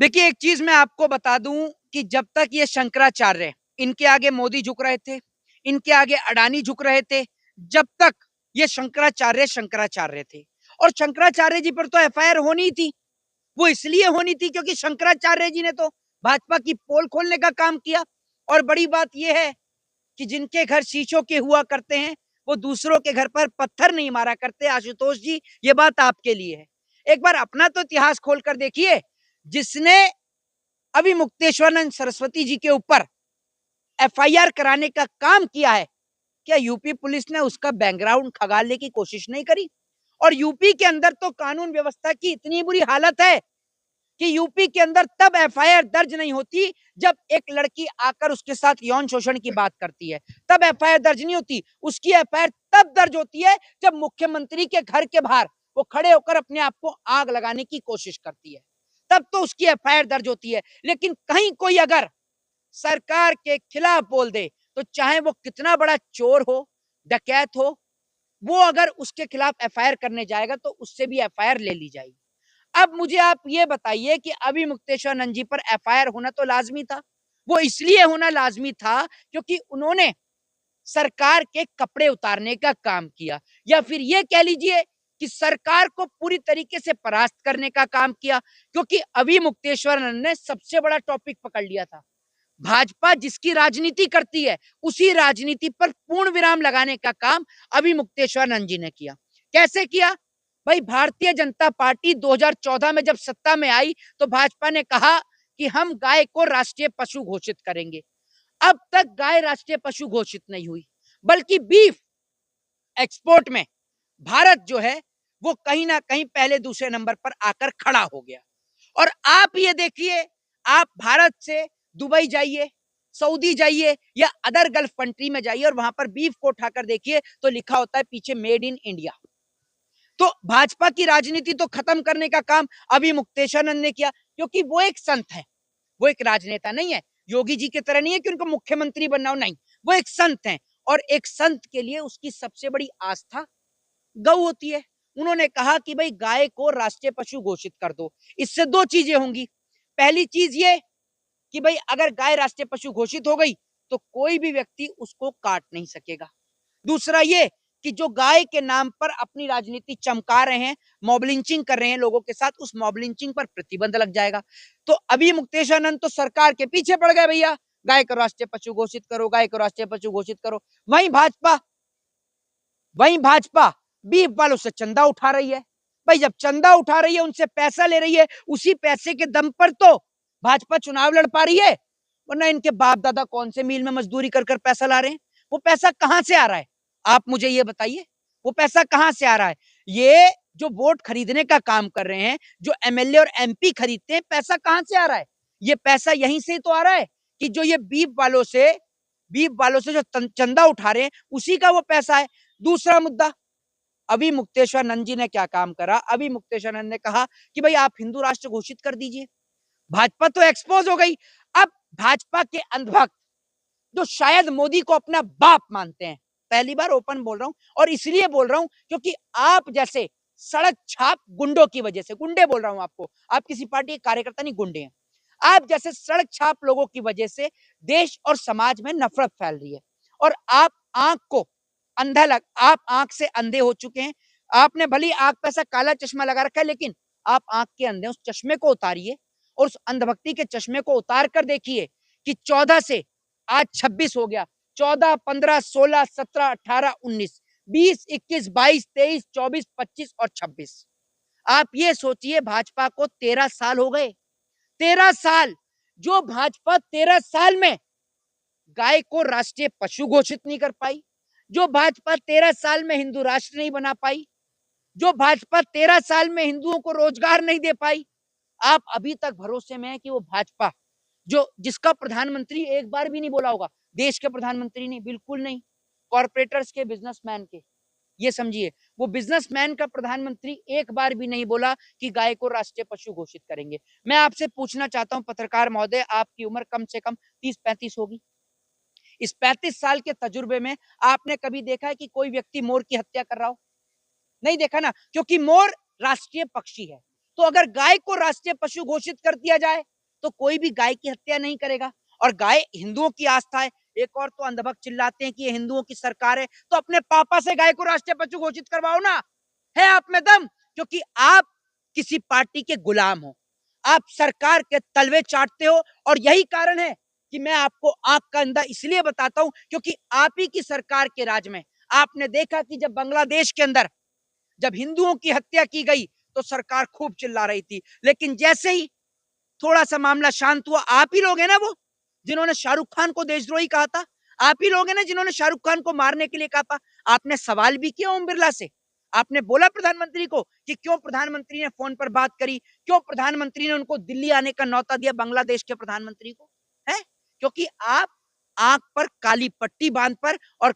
देखिए, एक चीज मैं आपको बता दूं कि जब तक ये शंकराचार्य, इनके आगे मोदी झुक रहे थे, इनके आगे अडानी झुक रहे थे, जब तक ये शंकराचार्य शंकराचार्य थे। और शंकराचार्य जी पर तो एफआईआर होनी ही थी। वो इसलिए होनी थी क्योंकि शंकराचार्य जी ने तो भाजपा की पोल खोलने का काम किया। और बड़ी बात यह है कि जिनके घर शीशों के हुआ करते हैं, वो दूसरों के घर पर पत्थर नहीं मारा करते। आशुतोष जी, ये बात आपके लिए है। एक बार अपना तो इतिहास खोलकर देखिए। जिसने अभी मुक्तेश्वरानंद सरस्वती जी के ऊपर एफआईआर कराने का काम किया है, क्या यूपी पुलिस ने उसका बैकग्राउंड खंगालने की कोशिश नहीं करी? और यूपी के अंदर तो कानून व्यवस्था की इतनी बुरी हालत है कि यूपी के अंदर तब एफआईआर दर्ज नहीं होती जब एक लड़की आकर उसके साथ यौन शोषण की बात करती है, तब एफआईआर दर्ज नहीं होती। उसकी एफआईआर तब दर्ज होती है जब मुख्यमंत्री के घर के बाहर वो खड़े होकर अपने आप को आग लगाने की कोशिश करती है, तब तो उसकी एफआईआर दर्ज होती है। लेकिन कहीं कोई अगर सरकार के खिलाफ बोल दे, तो चाहे वो कितना बड़ा चोर हो, डकैत हो, वो अगर उसके खिलाफ एफआईआर करने जाएगा तो उससे भी एफआईआर ले ली जाएगी। अब मुझे आप ये बताइए कि अभी मुक्तेश्वरानंद जी पर एफआईआर होना तो लाजमी था। वो इसलिए होना लाजमी था क्योंकि उन्होंने सरकार के कपड़े उतारने का काम किया, या फिर ये कह लीजिए कि सरकार को पूरी तरीके से परास्त करने का काम किया। क्योंकि अभी मुक्तेश्वरानंद ने सबसे बड़ा टॉपिक पकड़ लिया था। भाजपा जिसकी राजनीति करती है, उसी राजनीति पर पूर्ण विराम लगाने का काम अभी मुक्तेश्वरानंद जी ने किया। कैसे किया? भाई, भारतीय जनता पार्टी 2014 में जब सत्ता में आई तो भाजपा ने कहा कि हम गाय को राष्ट्रीय पशु घोषित करेंगे। अब तक गाय राष्ट्रीय पशु घोषित नहीं हुई, बल्कि बीफ एक्सपोर्ट में भारत जो है वो कहीं ना कहीं पहले दूसरे नंबर पर आकर खड़ा हो गया। और आप ये देखिए, आप भारत से दुबई जाइए, सऊदी जाइए या अदर गल्फ कंट्री में जाइए और वहां पर बीफ को उठाकर देखिए तो लिखा होता है पीछे मेड इन इंडिया। तो भाजपा की राजनीति तो खत्म करने का काम अभी मुक्तेश्वरानंद ने किया, क्योंकि वो एक संत है, वो एक राजनेता नहीं है। योगी जी की तरह नहीं है कि उनको मुख्यमंत्री बनना हो, नहीं, वो एक संत है। और एक संत के लिए उसकी सबसे बड़ी आस्था गौ होती है। उन्होंने कहा कि भाई गाय को राष्ट्रीय पशु घोषित कर दो। इससे दो चीजें होंगी। पहली चीज ये कि भाई अगर गाय राष्ट्रीय पशु घोषित हो गई तो कोई भी व्यक्ति उसको काट नहीं सकेगा। दूसरा ये कि जो गाय के नाम पर अपनी राजनीति चमका रहे हैं, मॉब लिंचिंग कर रहे हैं लोगों के साथ, उस मॉब लिंचिंग पर प्रतिबंध लग जाएगा। तो अभी मुक्तेश्वरानंद तो सरकार के पीछे पड़ गए, भैया गाय को राष्ट्रीय पशु घोषित करो, गाय को राष्ट्रीय पशु घोषित करो। वहीं भाजपा बीफ वालों से चंदा उठा रही है। भाई, जब चंदा उठा रही है, उनसे पैसा ले रही है, उसी पैसे के दम पर तो भाजपा चुनाव लड़ पा रही है। वरना इनके बाप दादा कौन से मील में मजदूरी कर कर पैसा ला रहे हैं? वो पैसा कहां से आ रहा है? आप मुझे ये बताइए, वो पैसा कहां से आ रहा है? ये जो वोट खरीदने का काम कर रहे हैं, जो एमएलए और एमपी खरीदते हैं, पैसा कहां से आ रहा है? ये पैसा यहीं से तो आ रहा है कि जो ये बीफ वालों से जो चंदा उठा रहे हैं, उसी का वो पैसा है। दूसरा मुद्दा, अभी मुक्तेश्वरानंद जी ने क्या काम करा? अभी मुक्तेश्वरानंद ने कहा कि भाई आप हिंदू राष्ट्र घोषित कर दीजिए। भाजपा तो एक्सपोज हो गई। अब भाजपा के अंधभक्त जो शायद मोदी को अपना बाप मानते हैं, पहली बार ओपन बोल रहा हूं, और इसलिए बोल रहा हूं क्योंकि आप जैसे सड़क छाप गुंडों की वजह से, गुंडे बोल रहा हूं आपको, आप किसी पार्टी के कार्यकर्ता नहीं, गुंडे हैं। आप जैसे सड़क छाप लोगों की वजह से देश और समाज में नफरत फैल रही है। और आप आंख से अंधे हो चुके हैं। आपने भली आंख पे ऐसा काला चश्मा लगा रखा है, लेकिन आप आंख के अंधे, उस चश्मे को उतारिए और उस अंधभक्ति के चश्मे को उतार कर देखिए कि 14 से आज 26 हो गया। 14, 15, 16, 17, 18, 19, 20, 21, 22, 23, 24, 25 और 26। आप ये सोचिए, भाजपा को 13 साल हो गए। 13 साल। जो भाजपा 13 साल में गाय को राष्ट्रीय पशु घोषित नहीं कर पाई, जो भाजपा 13 साल में हिंदू राष्ट्र नहीं बना पाई, जो भाजपा 13 साल में हिंदुओं को रोजगार नहीं दे पाई, आप अभी तक भरोसे में है कि वो भाजपा जो जिसका प्रधानमंत्री एक बार भी नहीं बोला होगा, देश के प्रधानमंत्री नहीं, बिल्कुल नहीं, कॉर्पोरेटर्स के, बिजनेसमैन के, ये समझिए, वो बिजनेसमैन का प्रधानमंत्री एक बार भी नहीं बोला कि गाय को राष्ट्रीय पशु घोषित करेंगे। मैं आपसे पूछना चाहता हूं पत्रकार महोदय, आपकी उम्र कम से कम 30-35 होगी। इस 35 साल के तजुर्बे में आपने कभी देखा है कि कोई व्यक्ति मोर की हत्या कर रहा हो? नहीं देखा ना, क्योंकि मोर राष्ट्रीय पक्षी है। तो अगर गाय को राष्ट्रीय पशु घोषित कर दिया जाए तो कोई भी गाय की हत्या नहीं करेगा। और गाय हिंदुओं की आस्था है। एक और तो अंधभक्त चिल्लाते हैं कि ये हिंदुओं की सरकार है, तो अपने पापा से गाय को राष्ट्रीय पशु घोषित करवाओ ना। है आप में दम? क्योंकि आप किसी पार्टी के गुलाम हो, आप सरकार के तलवे चाटते हो। और यही कारण है कि मैं आपको आंख का अंधा इसलिए बताता हूं क्योंकि आप ही की सरकार के राज में आपने देखा कि जब बांग्लादेश के अंदर जब हिंदुओं की हत्या की गई तो सरकार खूब चिल्ला रही थी, लेकिन जैसे ही थोड़ा सा मामला शांत हुआ, आप ही लोग हैं ना वो जिन्होंने शाहरुख खान को देशद्रोही कहा था, आप ही लोग हैं ना जिन्होंने शाहरुख खान को मारने के लिए कहा था। आपने सवाल भी किया ओम बिरला से, आपने बोला प्रधानमंत्री को कि क्यों प्रधानमंत्री ने फोन पर बात करी, क्यों प्रधानमंत्री ने उनको दिल्ली आने का न्योता दिया बांग्लादेश के प्रधानमंत्री को? है क्योंकि आप आंख पर काली पट्टी बांध पर और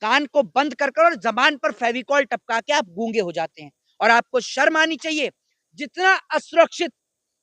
कान को बंद कर और जबान पर फेविकॉल टपका के आप गूंगे हो जाते हैं। और आपको शर्म आनी चाहिए। जितना असुरक्षित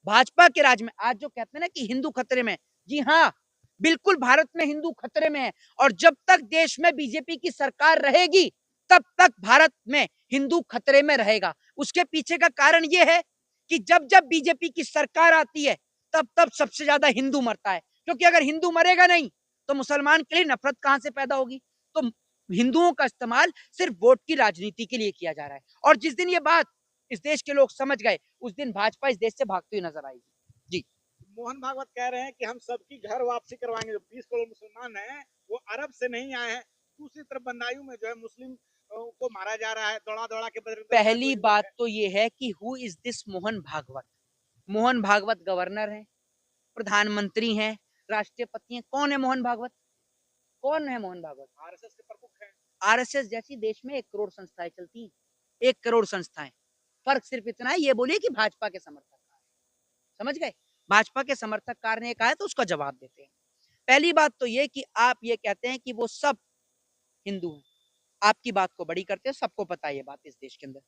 भाजपा के राज में आज जो कहते हैं ना कि हिंदू खतरे में, जी हाँ, बिल्कुल भारत में हिंदू खतरे में है। और जब तक देश में बीजेपी की सरकार रहेगी तब तक भारत में हिंदू खतरे में रहेगा। उसके पीछे का कारण यह है कि जब जब बीजेपी की सरकार आती है तब तब सबसे ज्यादा हिंदू मरता है। क्योंकि अगर हिंदू मरेगा नहीं तो मुसलमान के लिए नफरत कहां से पैदा होगी? तो हिंदुओं का इस्तेमाल सिर्फ वोट की राजनीति के लिए किया जा रहा है। और जिस दिन ये बात इस देश के लोग समझ गए उस दिन भाजपा इस देश से भागती हुई नजर आएगी। जी। मोहन भागवत कह रहे हैं कि हम सबकी घर वापसी करवाएंगे। जो 20 करोड़ मुसलमान हैं वो अरब से नहीं आए हैं। दूसरी तरफ बंदायूं में जो है मुस्लिम को मारा जा रहा है, दौड़ा दौड़ा के पहली बात तो ये है कि who is this Mohan Bhagwat? Mohan Bhagwat governor है, प्रधानमंत्री हैं, राष्ट्रपति हैं। कौन है मोहन भागवत? कौन है मोहन भागवत? आरएसएस के प्रमुख हैं। आरएसएस जैसी देश में 1 करोड़ संस्थाएं चलती हैं, 1 करोड़ संस्थाएं। फर्क सिर्फ इतना है, ये बोलिए कि भाजपा के समर्थक कार, समझ गए? भाजपा के समर्थक कार ने कहा है तो उसका जवाब देते हैं। पहली बात तो ये कि आप ये कहते हैं कि वो सब हिंदू हैं, आपकी बात को बड़ी करते हैं, सबको पता है ये बात इस देश के अंदर।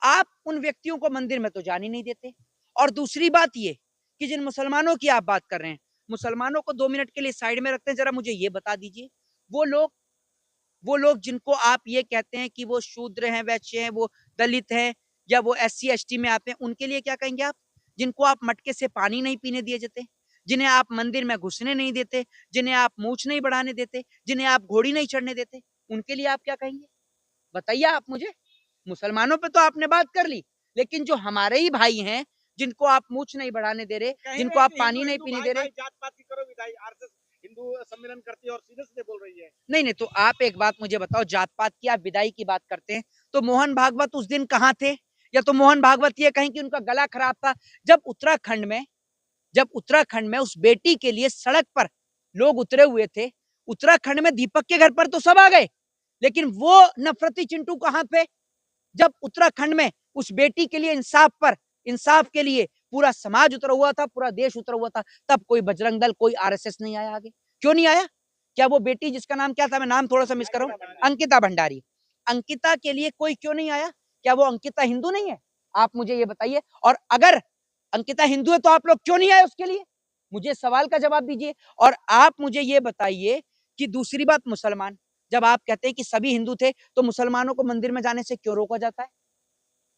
आप उन व्यक्तियों को मंदिर में तो जाने नहीं देते। और दूसरी बात ये कि जिन मुसलमानों की आप बात कर रहे हैं, मुसलमानों को 2 मिनट के लिए साइड में रखते हैं। जरा मुझे ये बता दीजिए, वो लोग वो लोग जिनको आप ये कहते हैं कि वो शूद्र हैं, वैश्य हैं, वो दलित हैं या वो SC ST में आते हैं, उनके लिए क्या कहेंगे आप? जिनको आप मटके से पानी नहीं पीने दिए जाते, जिन्हें आप मंदिर में घुसने नहीं देते, जिन्हें आप मूछ नहीं बढ़ाने देते, जिन्हें आप घोड़ी नहीं चढ़ने देते, उनके लिए आप क्या कहेंगे? बताइए आप मुझे। मुसलमानों पे तो आपने बात कर ली, लेकिन जो हमारे ही भाई हैं जिनको आप मूछ नहीं बढ़ाने दे रहे, जिनको आप पानी नहीं पीने दे रहे, जात पात की करो विदाई। आरएसएस हिंदू सम्मेलन करती है और सीधे सीधे बोल रही है। नहीं नहीं, तो आप एक बात मुझे बताओ, जात पात की आप विदाई की बात करते हैं तो मोहन भागवत उस दिन कहाँ थे? या तो मोहन भागवत ये कहें कि उनका गला खराब था जब उत्तराखंड में उस बेटी के लिए सड़क पर लोग उतरे हुए थे। उत्तराखंड में दीपक के घर पर तो सब आ गए, लेकिन वो नफरती चिंटू कहाँ पे? जब उत्तराखंड में उस बेटी के लिए इंसाफ के लिए पूरा समाज उतरा हुआ था, पूरा देश उतरा हुआ था, तब कोई बजरंग दल, कोई RSS नहीं आया आगे। क्यों नहीं आया? क्या वो बेटी जिसका नाम क्या था, मैं नाम थोड़ा सा मिस कर रहा हूँ, अंकिता भंडारी, अंकिता के लिए कोई क्यों नहीं आया? क्या वो अंकिता हिंदू नहीं है? आप मुझे ये बताइए। और अगर अंकिता हिंदू है तो आप लोग क्यों नहीं आए उसके लिए? मुझे सवाल का जवाब दीजिए। और आप मुझे ये बताइए कि दूसरी बात, मुसलमान, जब आप कहते हैं कि सभी हिंदू थे तो मुसलमानों को मंदिर में जाने से क्यों रोका जाता है?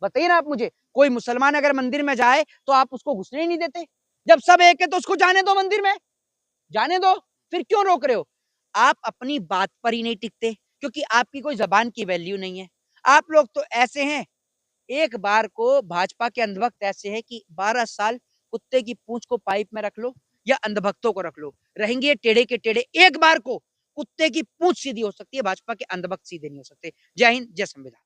बताइए ना आप मुझे। कोई मुसलमान अगर मंदिर में जाए तो आप उसको घुसने ही नहीं देते? जब सब एक है तो उसको जाने दो, मंदिर में जाने दो, फिर क्यों रोक रहे हो? आप अपनी बात पर ही नहीं टिकते क्योंकि आपकी कोई जबान की वैल्यू नहीं है। आप लोग तो ऐसे हैं, एक बार को भाजपा के अंधभक्त ऐसे हैं कि 12 साल कुत्ते की पूंछ को पाइप में रख लो या अंधभक्तों को रख लो, रहेंगे टेढ़े के टेढ़े। एक बार को कुत्ते की पूंछ सीधी हो सकती है, भाजपा के अंधभक्त सीधे नहीं हो सकते। जय हिंद, जय संविधान।